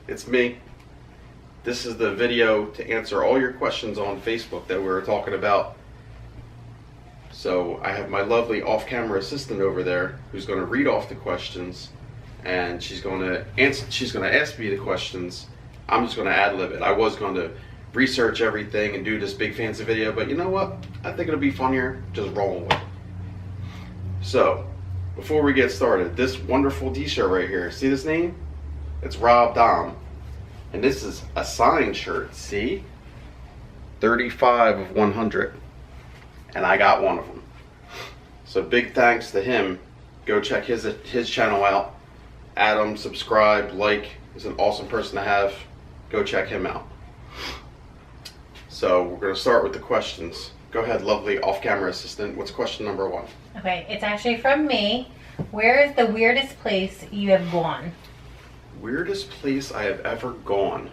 it's me. This is the video to answer all your questions on Facebook that we were talking about. So I have my lovely off-camera assistant over there who's going to read off the questions, and she's going to ask me the questions. I'm just going to ad-lib it. I was going to research everything and do this big fancy video, but you know what? I think it'll be funnier just rolling with it. So, before we get started, this wonderful t-shirt right here, see this name? It's Rob Dom. And this is a signed shirt, see? 35 of 100. And I got one of them. So big thanks to him. Go check his channel out. Add him, subscribe, like. He's an awesome person to have. Go check him out. So we're going to start with the questions. Go ahead, lovely off-camera assistant. What's question number 1? Okay, it's actually from me. Where is the weirdest place you have gone? Weirdest place I have ever gone.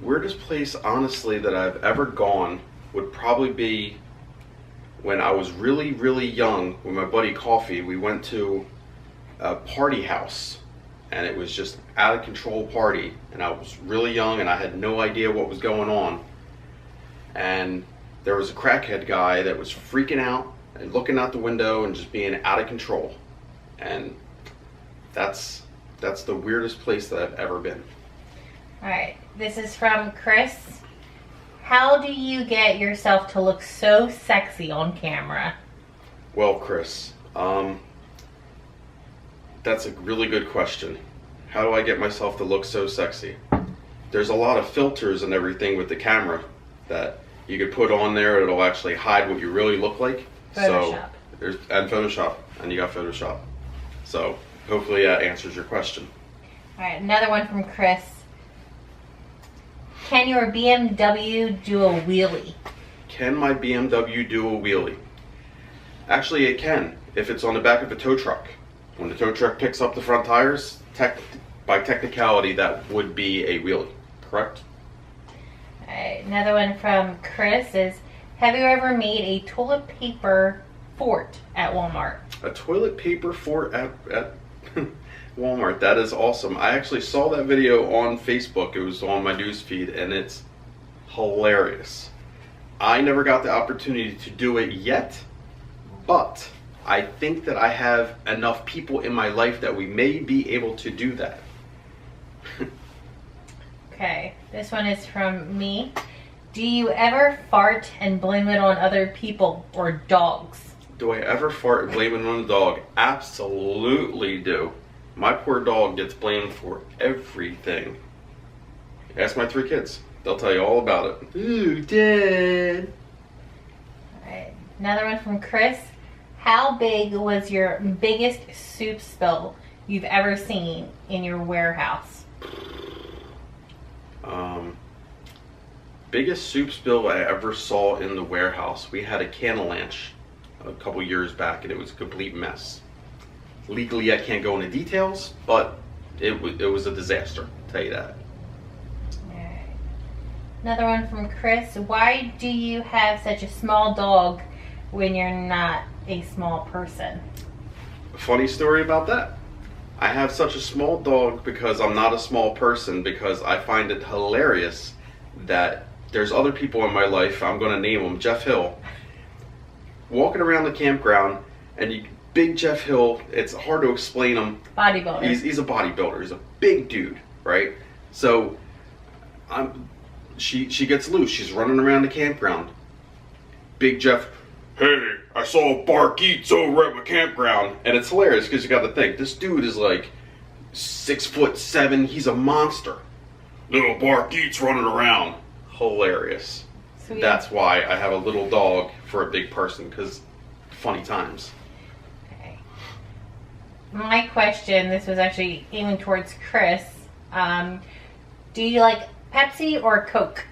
Weirdest place, honestly, that I've ever gone would probably be when I was really, really young with my buddy Coffee. We went to a party house, and it was just out of control party, and I was really young and I had no idea what was going on. And there was a crackhead guy that was freaking out and looking out the window and just being out of control. And that's the weirdest place that I've ever been. Alright, this is from Chris. How do you get yourself to look so sexy on camera? Well, Chris, that's a really good question. How do I get myself to look so sexy? There's a lot of filters and everything with the camera that you could put on there. It'll actually hide what you really look like. Photoshop. And Photoshop, and you got Photoshop. So hopefully that answers your question. Alright, another one from Chris. Can your BMW do a wheelie? Can my BMW do a wheelie? Actually, it can, if it's on the back of a tow truck. When the tow truck picks up the front tires, by technicality, that would be a wheelie, correct? Alright, another one from Chris is, have you ever made a toilet paper fort at Walmart? A toilet paper fort at Walmart. That is awesome. I actually saw that video on Facebook. It was on my news feed, and it's hilarious. I never got the opportunity to do it yet, but I think that I have enough people in my life that we may be able to do that. Okay, this one is from me. Do you ever fart and blame it on other people or dogs? Do I ever fart and blame it on the dog? Absolutely do. My poor dog gets blamed for everything. Ask my 3 kids. They'll tell you all about it. Ooh, Dad. Alright, another one from Chris. How big was your biggest soup spill you've ever seen in your warehouse? Biggest soup spill I ever saw in the warehouse. We had a Canalanch a couple years back, and it was a complete mess. Legally, I can't go into details, but it was a disaster, I'll tell you that. Alright. Another one from Chris. Why do you have such a small dog when you're not a small person? Funny story about that. I have such a small dog because I'm not a small person, because I find it hilarious that there's other people in my life, I'm going to name them, Jeff Hill, walking around the campground, and big Jeff Hill, it's hard to explain him. Bodybuilder. He's a bodybuilder. He's a big dude, right? So she gets loose. She's running around the campground. Big Jeff, hey, I saw a Bark Eats over at my campground. And it's hilarious because you got to think, this dude is like 6'7". He's a monster. Little Bark Eats running around. Hilarious. Sweet. That's why I have a little dog for a big person, because funny times. Okay. My question, this was actually aiming towards Chris. Do you like Pepsi or Coke?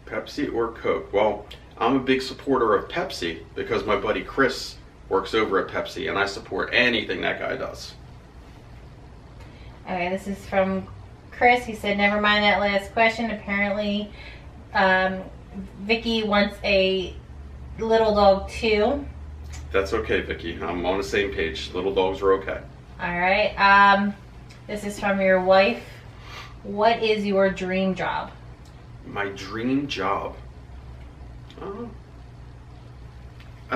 Pepsi or Coke? Well, I'm a big supporter of Pepsi because my buddy Chris works over at Pepsi, and I support anything that guy does. Okay, this is from Chris. He said, never mind that last question. Apparently, Vicky wants a little dog too. That's okay, Vicky. I'm on the same page. Little dogs are okay. All right. This is from your wife. What is your dream job? My dream job. I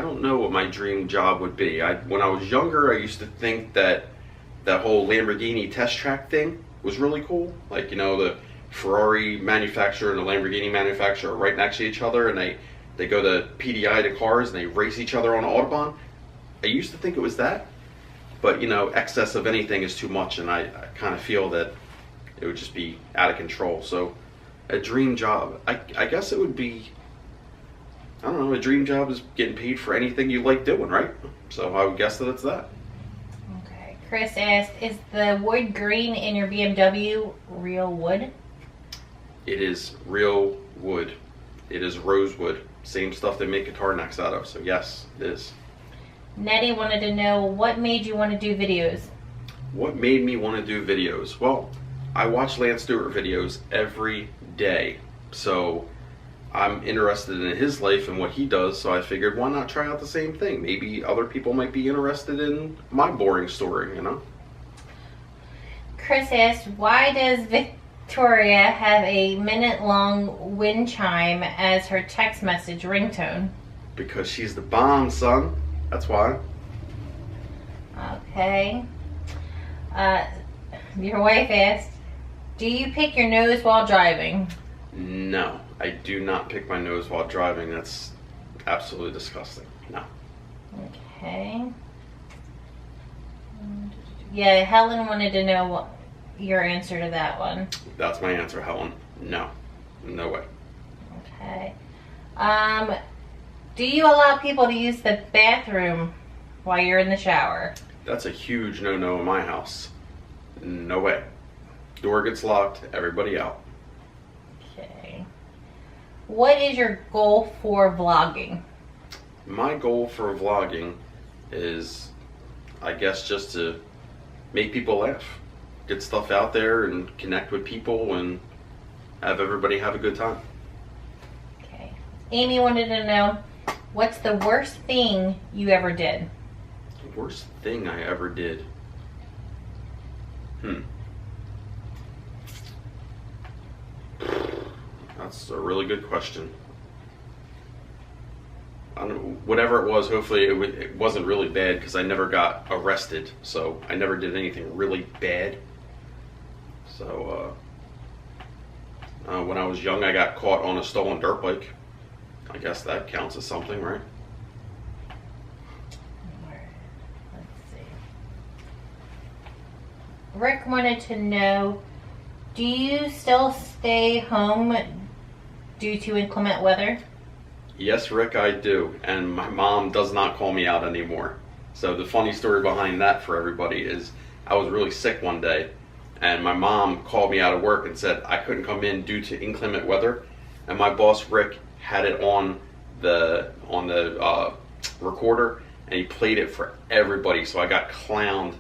don't know what my dream job would be. When I was younger, I used to think that whole Lamborghini test track thing was really cool. Like, the Ferrari manufacturer and the Lamborghini manufacturer are right next to each other, and they go to PDI to cars and they race each other on the Autobahn. I used to think it was that, but excess of anything is too much, and I kind of feel that it would just be out of control. So a dream job, I guess it would be, I don't know, a dream job is getting paid for anything you like doing, right? So I would guess that it's that. Okay. Chris asked, is the wood green in your BMW real wood? It is real wood. It is rosewood. Same stuff they make guitar necks out of. So yes, it is. Nettie wanted to know, what made you want to do videos? What made me want to do videos? Well, I watch Lance Stewart videos every day. So I'm interested in his life and what he does, so I figured, why not try out the same thing? Maybe other people might be interested in my boring story, Chris asked, why does Victoria have a minute-long wind chime as her text message ringtone? Because she's the bomb, son. That's why. Okay. Your wife asked, do you pick your nose while driving? No, I do not pick my nose while driving. That's absolutely disgusting. No. Okay. Yeah, Helen wanted to know your answer to that one. That's my answer, Helen. No. No way. Okay. Do you allow people to use the bathroom while you're in the shower? That's a huge no-no in my house. No way. Door gets locked, everybody out. Okay. What is your goal for vlogging? My goal for vlogging is, I guess, just to make people laugh. Get stuff out there and connect with people and have everybody have a good time. Okay. Amy wanted to know, what's the worst thing you ever did? The worst thing I ever did? That's a really good question. I don't know, whatever it was, hopefully it wasn't really bad, because I never got arrested, so I never did anything really bad. So when I was young, I got caught on a stolen dirt bike. I guess that counts as something, right? Let's see. Rick wanted to know, do you still stay home due to inclement weather? Yes, Rick, I do. And my mom does not call me out anymore. So the funny story behind that for everybody is I was really sick one day, and my mom called me out of work and said I couldn't come in due to inclement weather. And my boss, Rick, had it on the recorder, and he played it for everybody. So I got clowned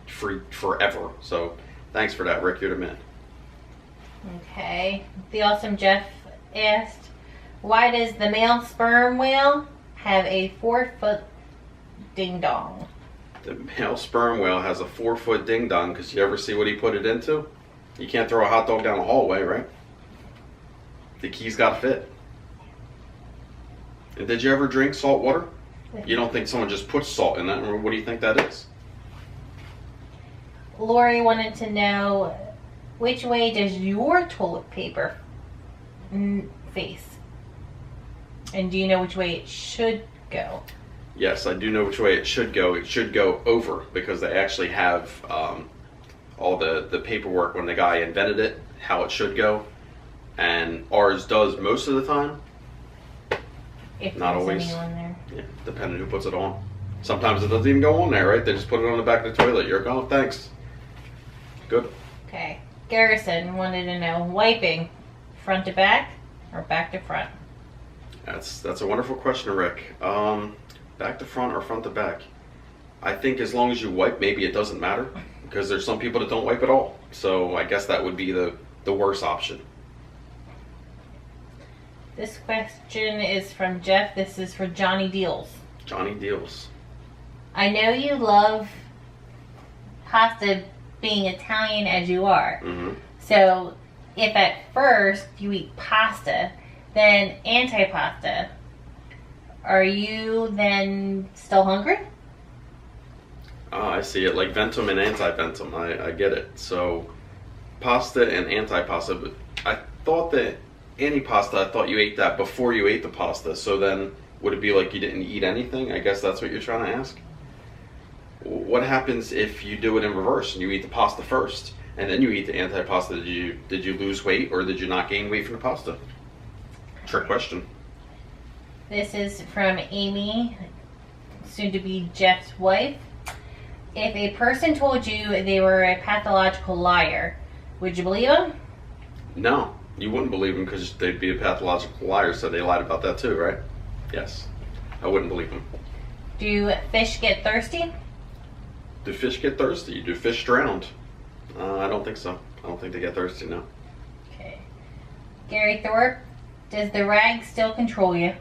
forever. So thanks for that, Rick. You're the man. Okay. The awesome Jeff asked, why does the male sperm whale have a 4-foot ding dong? The male sperm whale has a 4-foot ding dong because you ever see what he put it into? You can't throw a hot dog down the hallway, right? The key's got to fit. And did you ever drink salt water? You don't think someone just puts salt in that? What do you think that is? Lori wanted to know, which way does your toilet paper face? And do you know which way it should go? Yes, I do know which way it should go. It should go over, because they actually have all the paperwork when the guy invented it, how it should go. And ours does most of the time. If Not there's always. anyone there. Yeah, depending who puts it on. Sometimes it doesn't even go on there, right? They just put it on the back of the toilet. You're going, thanks. Good. Okay. Garrison wanted to know, wiping front to back or back to front? That's a wonderful question, Rick. Back to front or front to back? I think as long as you wipe, maybe it doesn't matter, because there's some people that don't wipe at all. So I guess that would be the worst option. This question is from Jeff. This is for Johnny Deals. Johnny Deals. I know you love pasta being Italian as you are. Mm-hmm. So if at first you eat pasta, then antipasta, are you then still hungry? I see it like ventum and anti-ventum. I get it. So pasta and antipasta. But I thought that antipasta, I thought you ate that before you ate the pasta. So then would it be like you didn't eat anything? I guess that's what you're trying to ask. What happens if you do it in reverse and you eat the pasta first and then you eat the antipasta? Did you lose weight or did you not gain weight from the pasta? Trick question. This is from Amy, soon to be Jeff's wife. If a person told you they were a pathological liar, would you believe them? No, you wouldn't believe them because they'd be a pathological liar, so they lied about that too, right? Yes, I wouldn't believe them. Do fish get thirsty? Do fish get thirsty? Do fish drown? I don't think so. I don't think they get thirsty, no. Okay. Gary Thorpe, does the rag still control you?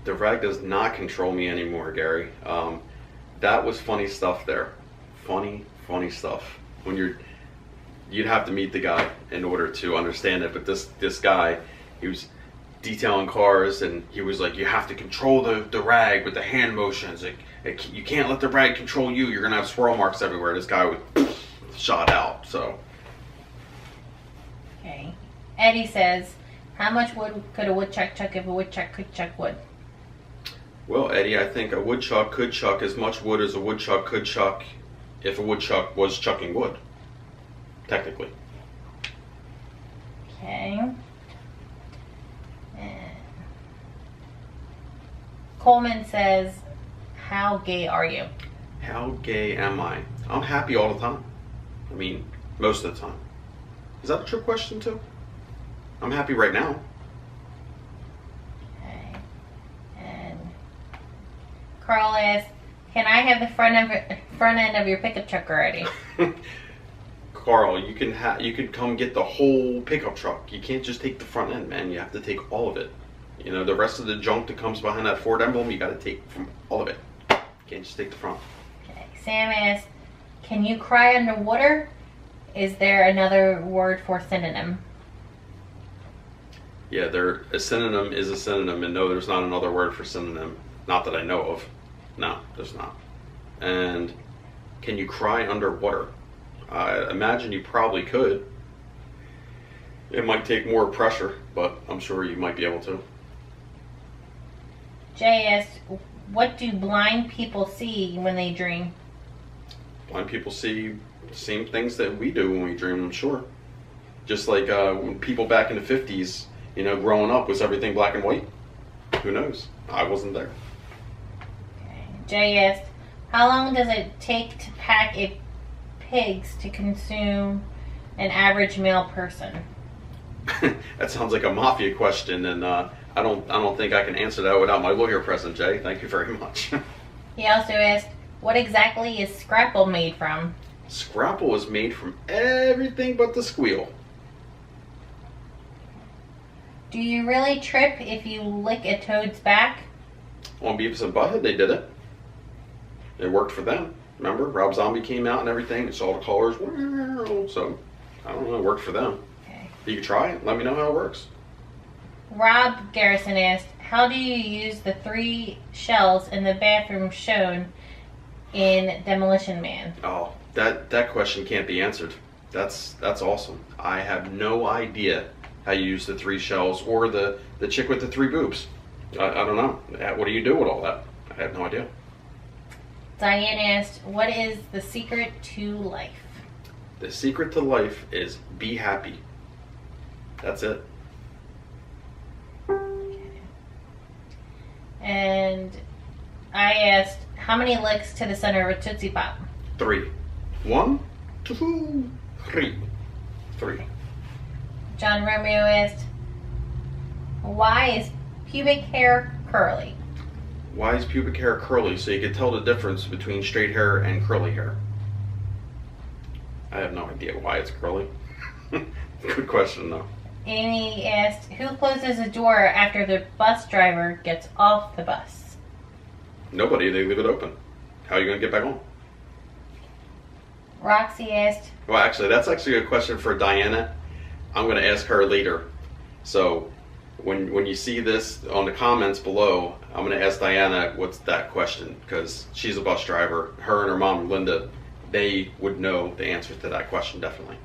The rag does not control me anymore, Gary. That was funny stuff there. Funny stuff. You'd have to meet the guy in order to understand it. But this guy, he was detailing cars, and he was like, you have to control the rag with the hand motions. You can't let the rag control you. You're gonna have swirl marks everywhere. This guy was shot out. So. Okay. Eddie says, how much wood could a woodchuck chuck if a woodchuck could chuck wood? Well, Eddie, I think a woodchuck could chuck as much wood as a woodchuck could chuck if a woodchuck was chucking wood. Technically. Okay. And Coleman says, how gay are you? How gay am I? I'm happy all the time. I mean, most of the time. Is that a trick question too? I'm happy right now. Okay. And Carl asks, can I have the front end of your pickup truck already? Carl, you can come get the whole pickup truck. You can't just take the front end, man. You have to take all of it. You know, the rest of the junk that comes behind that Ford emblem, you got to take from all of it. You can't just take the front. Okay. Sam asks, can you cry underwater? Is there another word for synonym? Yeah, a synonym is a synonym, and no, there's not another word for synonym. Not that I know of. No, there's not. And can you cry underwater? I imagine you probably could. It might take more pressure, but I'm sure you might be able to. Jay asks, what do blind people see when they dream? Blind people see the same things that we do when we dream, I'm sure. Just like when people back in the 50s, you know, growing up, was everything black and white? Who knows? I wasn't there. Okay. Jay asked, how long does it take to pack pigs to consume an average male person? That sounds like a mafia question, and I don't think I can answer that without my lawyer present, Jay. Thank you very much. He also asked, what exactly is Scrapple made from? Scrapple is made from everything but the squeal. Do you really trip if you lick a toad's back? On Beavis and Butthead, they did it. It worked for them. Remember, Rob Zombie came out and everything, and saw the colors. So, I don't know, it worked for them. Okay. You can try it. Let me know how it works. Rob Garrison asked, how do you use the 3 shells in the bathroom shown in Demolition Man? Oh, that question can't be answered. That's awesome. I have no idea how you use the 3 shells or the chick with the 3 boobs. I don't know. What do you do with all that? I have no idea. Diane asked, what is the secret to life? The secret to life is be happy. That's it. And I asked, how many licks to the center of a Tootsie Pop? 3. 1, 2, 3. 3. John Romeo asked, why is pubic hair curly? Why is pubic hair curly? So you can tell the difference between straight hair and curly hair. I have no idea why it's curly. Good question, though. Amy asked, who closes the door after the bus driver gets off the bus? Nobody. They leave it open. How are you going to get back on? Roxy asked, Well, actually, that's actually a question for Diana. I'm going to ask her later. So when you see this on the comments below, I'm going to ask Diana what's that question, because she's a bus driver. Her and her mom, Linda, they would know the answer to that question, definitely.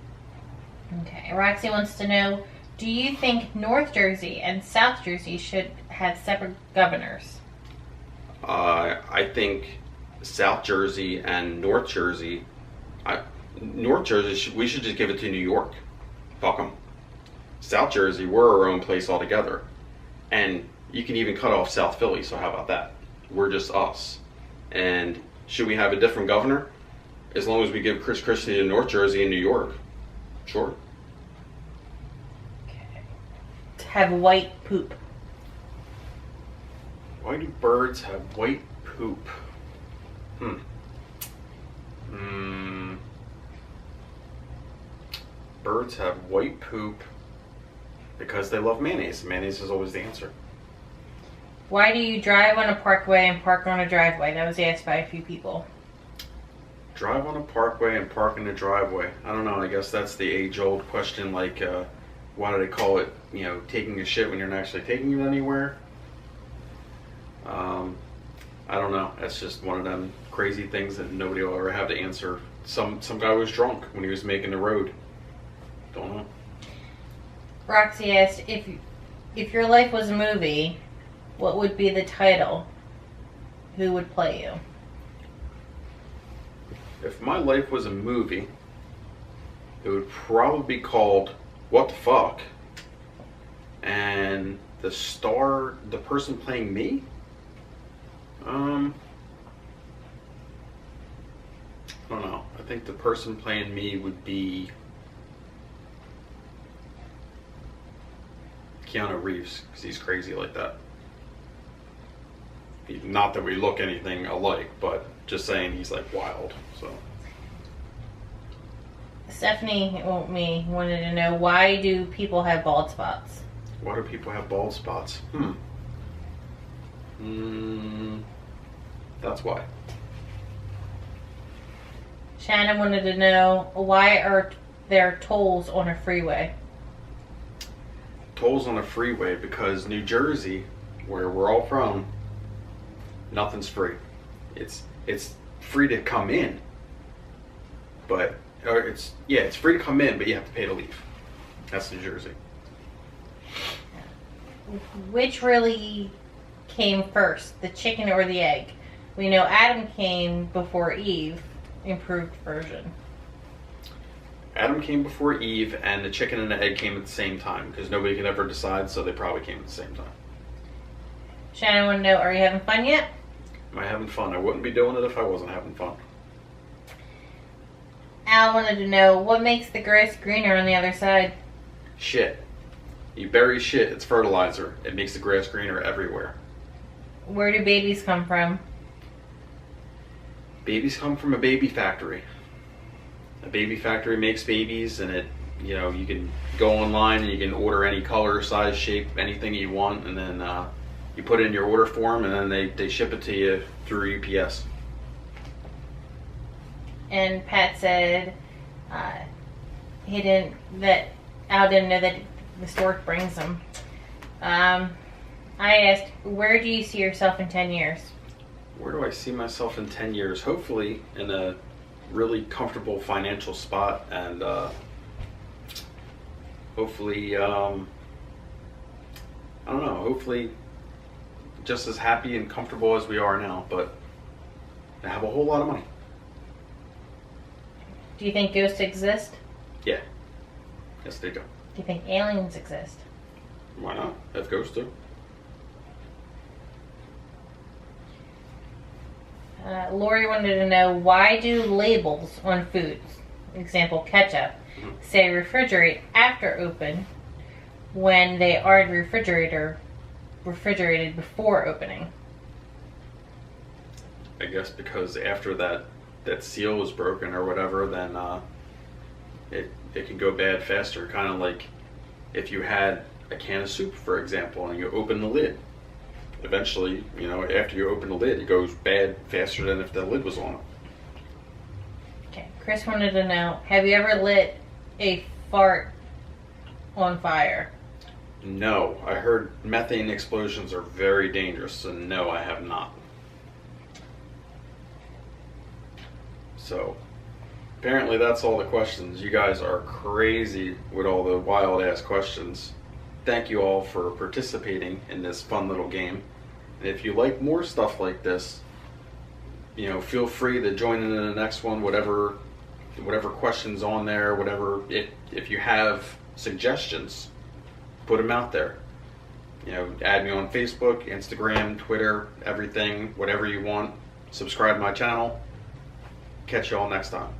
okay, Roxy wants to know, do you think North Jersey and South Jersey should have separate governors? I think South Jersey and North Jersey, North Jersey, we should just give it to New York. Fuck 'em. South Jersey, we're our own place altogether. And you can even cut off South Philly, so how about that? We're just us. And should we have a different governor? As long as we give Chris Christie to North Jersey and New York. Sure. Okay. To have white poop. Why do birds have white poop? Birds have white poop because they love mayonnaise. Mayonnaise is always the answer. Why do you drive on a parkway and park on a driveway? That was asked by a few people. Drive on a parkway and park in a driveway. I don't know. I guess that's the age-old question. Like, why do they call it, taking a shit when you're not actually taking it anywhere? I don't know. That's just one of them crazy things that nobody will ever have to answer. Some guy was drunk when he was making the road. Don't know. Roxy asked, if your life was a movie, what would be the title? Who would play you? If my life was a movie, it would probably be called What the Fuck? And the person playing me? I don't know. I think the person playing me would be Keanu Reeves, because he's crazy like that. Not that we look anything alike, but just saying he's like wild. So Stephanie, wanted to know, why do people have bald spots? why do people have bald spots? That's why. Shannon wanted to know, why are there tolls on a freeway? Tolls on a freeway because New Jersey, where we're all from, nothing's free. It's free to come in, but it's free to come in, but you have to pay to leave. That's New Jersey. Which really came first, the chicken or the egg? We know Adam came before Eve, improved version. Adam came before Eve, and the chicken and the egg came at the same time because nobody could ever decide, so they probably came at the same time. Shannon wanted to know, are you having fun yet? Am I having fun? I wouldn't be doing it if I wasn't having fun. Al wanted to know, what makes the grass greener on the other side? Shit. You bury shit, it's fertilizer. It makes the grass greener everywhere. Where do babies come from? Babies come from a baby factory. A baby factory makes babies, and you can go online and you can order any color, size, shape, anything you want, and then you put it in your order form, and then they ship it to you through UPS. And Pat said Al didn't know that the stork brings them. I asked, where do you see yourself in 10 years? Where do I see myself in 10 years? Hopefully in a really comfortable financial spot, and hopefully, I don't know, hopefully just as happy and comfortable as we are now, but I have a whole lot of money. Do you think ghosts exist? Yeah. Yes, they do. Do you think aliens exist? Why not? Have ghosts do. Lori wanted to know, why do labels on foods, example ketchup, say refrigerate after open when they are refrigerated before opening? I guess because after that seal is broken or whatever, then it can go bad faster. Kind of like if you had a can of soup, for example, and you open the lid. Eventually, after you open the lid, it goes bad faster than if the lid was on it. Okay. Chris wanted to know, have you ever lit a fart on fire? No, I heard methane explosions are very dangerous, and no, I have not. So, apparently that's all the questions. You guys are crazy with all the wild ass questions. Thank you all for participating in this fun little game. And if you like more stuff like this, you know, feel free to join in the next one. Whatever questions on there, whatever. If you have suggestions, put them out there. You know, add me on Facebook, Instagram, Twitter, everything, whatever you want. Subscribe to my channel. Catch you all next time.